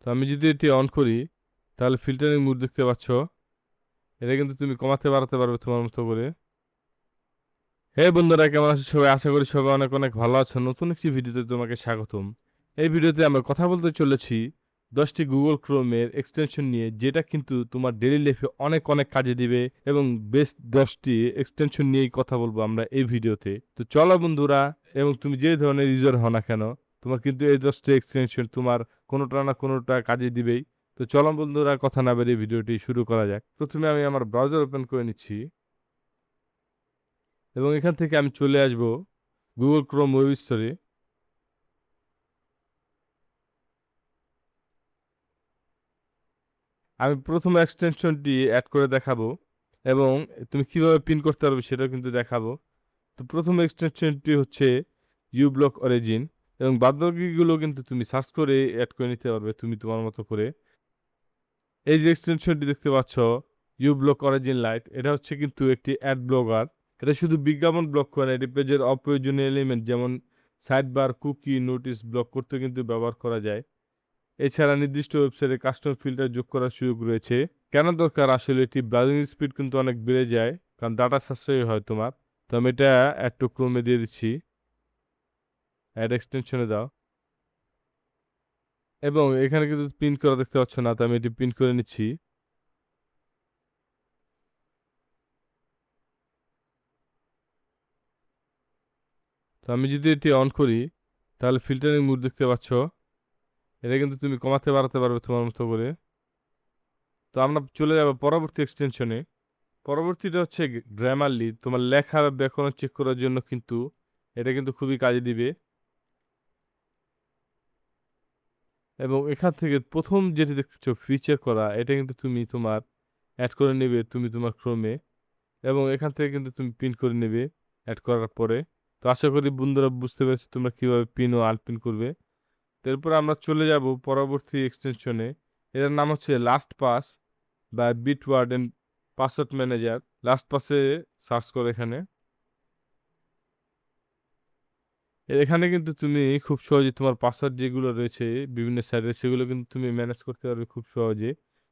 তো আমি যদি এটি অন করি তাহলে ফিল্টারিং মোড দেখতে পাচ্ছ। এটা কিন্তু তুমি কমাতে বাড়াতে পারবে তোমার মতো করে। হে বন্ধুরা, কেমন আছো সবাই? আশা করি সবাই অনেক অনেক ভালো আছো। নতুন একটি ভিডিওতে তোমাকে স্বাগতম। এই ভিডিওতে আমরা কথা বলতে চলেছি 10টি গুগল ক্রোমের এক্সটেনশন নিয়ে, যেটা কিন্তু তোমার ডেইলি লাইফে অনেক অনেক কাজে দিবে। এবং বেস্ট 10টি এক্সটেনশন নিয়েই কথা বলবো আমরা এই ভিডিওতে। তো চলো বন্ধুরা, এবং তুমি যে ধরনের ইউজার হও না কেন, তোমার কিন্তু এই 10টি এক্সটেনশন তোমার কোনোটা না কোনোটা কাজে দিবেই। তো চলো বন্ধুরা, কথা না বেরিয়ে ভিডিওটি শুরু করা যাক। প্রথমে আমি আমার ব্রাউজার ওপেন করে নিচ্ছি এবং এখান থেকে আমি চলে আসব গুগল ক্রোম ওয়েব স্টোরে। আমি প্রথম এক্সটেনশনটি অ্যাড করে দেখাবো এবং তুমি কিভাবে পিন করতে পারবে সেটাও কিন্তু দেখাবো। তো প্রথম এক্সটেনশনটি হচ্ছে ইউব্লক অরিজিন, এবং বাদবাকিগুলো কিন্তু তুমি সার্চ করে অ্যাড করে নিতে পারবে তুমি তোমার মতো করে। এই যে এক্সটেনশনটি দেখতে পাচ্ছ, ইউব্লক অরিজিন লাইট, এটা হচ্ছে কিন্তু একটি অ্যাড ব্লগার। এটা শুধু বিজ্ঞাপন ব্লক করে না, এটি পেজের অপ্রয়োজনীয় এলিমেন্ট যেমন sidebar, cookie, notice block করতে কিন্তু ব্যবহার করা যায়। এছাড়া নির্দিষ্ট ওয়েবসাইটে কাস্টম ফিল্টার যোগ করার সুযোগ রয়েছে। কেন দরকার? আসলে এটি ব্রাউজিং স্পিড কিন্তু অনেক বেড়ে যায়, কারণ ডাটা সাশ্রয়ী হয় তোমার। তো আমি এটা অ্যাড টু ক্রোমে দিয়ে দিচ্ছি, অ্যাড এক্সটেনশনে দাও। এবং এখানে কিন্তু পিন করা দেখতে পাচ্ছ না, তো আমি এটি পিন করে নিচ্ছি। তো আমি যদি এটি অন করি তাহলে ফিল্টারিং মোড দেখতে পাচ্ছ। এটা কিন্তু তুমি কমাতে বাড়াতে পারবে তোমার মতো করে। তো আমরা চলে যাব পরবর্তী এক্সটেনশনে। পরবর্তীটা হচ্ছে গ্রামারলি, তোমার লেখা বা ব্যাকরণ চেক করার জন্য কিন্তু এটা কিন্তু খুবই কাজে দিবে। এবং এখান থেকে প্রথম যেটি দেখতেছো ফিচার করা, এটা কিন্তু তুমি তোমার অ্যাড করে নেবে তুমি তোমার ক্রোমে, এবং এখান থেকে কিন্তু তুমি পিন করে নেবে অ্যাড করার পরে। তো আশা করি বন্ধুরা বুঝতে পেরেছো তোমরা কিভাবে পিন ও আনপিন করবে। তারপর আমরা চলে যাব পরবর্তী এক্সটেনশনে। এটার নাম হচ্ছে লাস্ট পাস বা বিটওয়ার্ড এন্ড পাসওয়ার্ড ম্যানেজার। লাস্ট পাসে সার্চ করো এখানে। এখানে কিন্তু তুমি খুব সহজে তোমার পাসওয়ার্ড যেগুলো রয়েছে বিভিন্ন সাইটে, সেগুলো কিন্তু তুমি ম্যানেজ করতে পারবে খুব সহজে।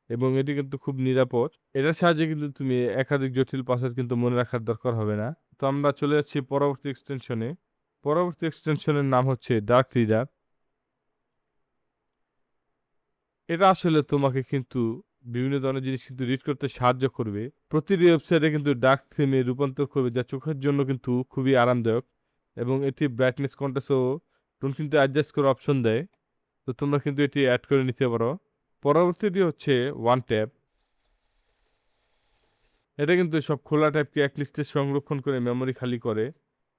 এবং এটি কিন্তু খুব নিরাপদ। এটার সাহায্যে কিন্তু তুমি একাধিক জটিল পাসওয়ার্ড কিন্তু মনে রাখার দরকার হবে না। তো আমরা চলে যাচ্ছি পরবর্তী এক্সটেনশনে। পরবর্তী এক্সটেনশনের নাম হচ্ছে ডার্ক রিডার। এটা আসলে তোমাকে কিন্তু বিভিন্ন ধরনের জিনিস কিন্তু রিড করতে সাহায্য করবে। প্রতিটি ওয়েবসাইটে কিন্তু ডার্ক থিমে রূপান্তর করবে, যা চোখের জন্য কিন্তু খুবই আরামদায়ক। এবং এটি ব্রাইটনেস, কন্ট্রাস্ট ও টোন কিন্তু অ্যাডজাস্ট করার অপশন দেয়। তো তোমরা কিন্তু এটি অ্যাড করে নিতে পারো। পরবর্তীটি হচ্ছে ওয়ান ট্যাব। এটা কিন্তু সব খোলা ট্যাবকে এক লিস্টে সংরক্ষণ করে মেমরি খালি করে।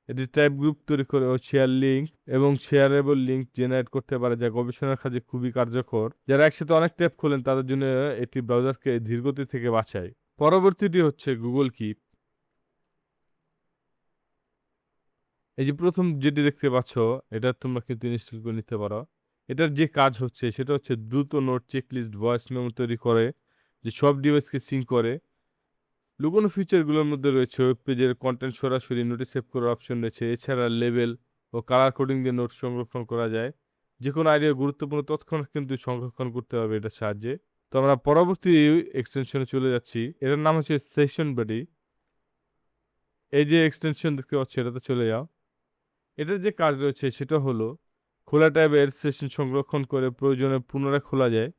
এটি ট্যাব গ্রুপ তৈরি করে ও শেয়ার লিঙ্ক এবং শেয়ারেবল লিঙ্ক জেনারেট করতে পারে, যা গবেষণার কাজে খুবই কার্যকর। যারা একসাথে অনেক ট্যাব খোলেন তাদের জন্য এটি ব্রাউজারকে ধীরগতি থেকে বাঁচায়। পরবর্তীটি হচ্ছে গুগল কিপ। এই যে প্রথম যেটি দেখতে পাচ্ছ, এটা তোমরা কিন্তু ইনস্টল করে নিতে পারো। এটার যে কাজ হচ্ছে সেটা হচ্ছে দ্রুত নোট, চেকলিস্ট, ভয়েস মেমো তৈরি করে, যে সব ডিভাইসকে সিঙ্ক করে। লুকানো ফিচারগুলোর মধ্যে রয়েছে ওয়েব পেজের কন্টেন্ট সরাসরি নোটে সেভ করার অপশন রয়েছে। এছাড়া লেবেল ও কালার কোডিং দিয়ে নোট সংরক্ষণ করা যায়। যে কোনো আইডিয়া গুরুত্বপূর্ণ তৎক্ষণাৎ কিন্তু সংরক্ষণ করতে হবে এটার সাহায্যে। তো আমরা পরবর্তী এক্সটেনশনে চলে যাচ্ছি। এটার নাম হচ্ছে সেশন বডি। এই যে এক্সটেনশন দেখতে পাচ্ছ, এটাতে চলে যাও। এটার যে কাজ রয়েছে সেটা হলো খোলা ট্যাবের সেশন সংরক্ষণ করে প্রয়োজনে পুনরায় খোলা যায়।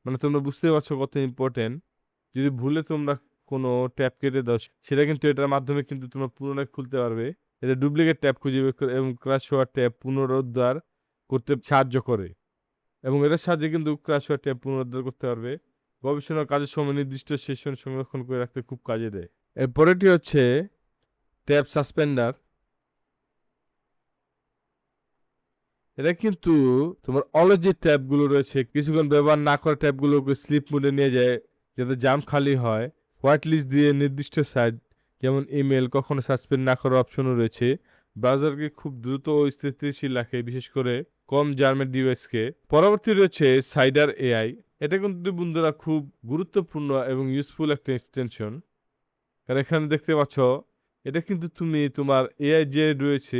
মানে তোমরা বুঝতে পারছো কত ইম্পর্টেন্ট। যদি ভুলে তোমরা কোনো ট্যাব কেটে দাও, সেটা কিন্তু এটার মাধ্যমে কিন্তু তোমরা পুনরায় খুলতে পারবে। এটা ডুপ্লিকেট ট্যাব খুঁজে বের করে এবং ক্র্যাশ হওয়া ট্যাব পুনরুদ্ধার করতে সাহায্য করে। এবং এটার সাহায্যে কিন্তু ক্র্যাশ হওয়া ট্যাব পুনরুদ্ধার করতে পারবে। গবেষণার কাজের সময় নির্দিষ্ট সেশন সংরক্ষণ করে রাখতে খুব কাজে দেয়। এরপরেটি হচ্ছে ট্যাব সাসপেন্ডার। এটা কিন্তু তোমার অলরেডি যে ট্যাবগুলো রয়েছে, কিছুক্ষণ ব্যবহার না করা ট্যাবগুলোকে স্লিপ মোডে নিয়ে যায়, যাতে জাম খালি হয়। হোয়াইট লিস্ট দিয়ে নির্দিষ্ট সাইট যেমন ইমেল কখনো সাসপেন্ড না করার অপশনও রয়েছে। ব্রাউজারকে খুব দ্রুত ও স্থিতিশীল রাখে, বিশেষ করে কম জার্মের ডিভাইসকে। পরবর্তী রয়েছে সাইডার এআই। এটা কিন্তু বন্ধুরা খুব গুরুত্বপূর্ণ এবং ইউজফুল একটা এক্সটেনশন। কারণ এখানে দেখতে পাচ্ছ এটা কিন্তু তুমি তোমার এআই যে রয়েছে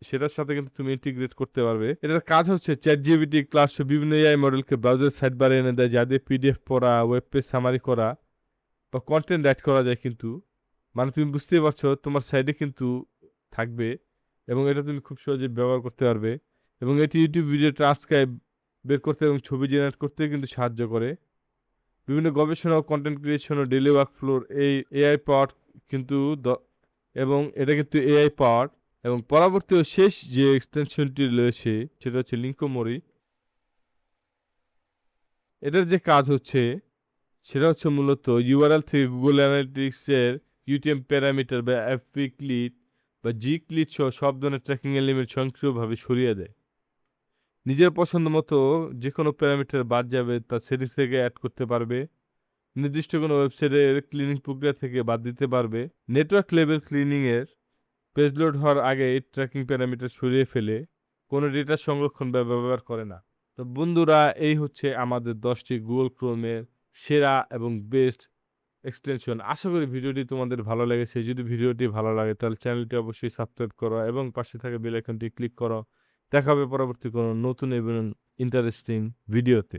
সেটার সাথে কিন্তু তুমি ইন্টিগ্রেট করতে পারবে। এটার কাজ হচ্ছে ChatGPT, ক্লাউডসহ বিভিন্ন এআই মডেলকে ব্রাউজার সাইড বারে এনে দেয়, যা দিয়ে পিডিএফ পড়া, ওয়েব পেজ সামারি করা বা কন্টেন্ট রাইট করা যায় কিন্তু। মানে তুমি বুঝতেই পারছো তোমার সাইডে কিন্তু থাকবে এবং এটা তুমি খুব সহজে ব্যবহার করতে পারবে। এবং এটি ইউটিউব ভিডিও ট্রান্সক্রাইব বের করতে এবং ছবি জেনারেট করতে কিন্তু সাহায্য করে। বিভিন্ন গবেষণা ও কন্টেন্ট ক্রিয়েশন ও ডেইলি ওয়ার্কফ্লোর এই এআই পাওয়ার কিন্তু এবং এটা কিন্তু এআই পাওয়ার। এবং পরবর্তী ও শেষ যে এক্সটেনশনটি রয়েছে সেটা হচ্ছে লিঙ্কোমরি। এটার যে কাজ হচ্ছে সেটা হচ্ছে মূলত ইউআরএল থেকে গুগল অ্যানালিটিক্সের ইউটিএম প্যারামিটার বা অ্যাপিক্লিট বা জি ক্লিট সহ সব ধরনের ট্র্যাকিং এলিমেন্ট স্বয়ংক্রিয়ভাবে সরিয়ে দেয়। নিজের পছন্দ মতো যে কোনো প্যারামিটার বাদ যাবে তা সেটিংস থেকে অ্যাড করতে পারবে। নির্দিষ্ট কোনো ওয়েবসাইটের ক্লিনিং প্রক্রিয়া থেকে বাদ দিতে পারবে। নেটওয়ার্ক লেভেল ক্লিনিংয়ের পেজ লোড হওয়ার আগে ট্র্যাকিং প্যারামিটার সরিয়ে ফেলে কোনো ডেটা সংরক্ষণ বা ব্যবহার করে না। তো বন্ধুরা, এই হচ্ছে আমাদের 10টি গুগল ক্রোমের সেরা এবং বেস্ট এক্সটেনশন। আশা করি ভিডিওটি তোমাদের ভালো লেগেছে। যদি ভিডিওটি ভালো লাগে তাহলে চ্যানেলটি অবশ্যই সাবস্ক্রাইব করো এবং পাশে থাকা বেল আইকনটি ক্লিক করো। দেখা হবে পরবর্তী কোনো নতুন এবং ইন্টারেস্টিং ভিডিওতে।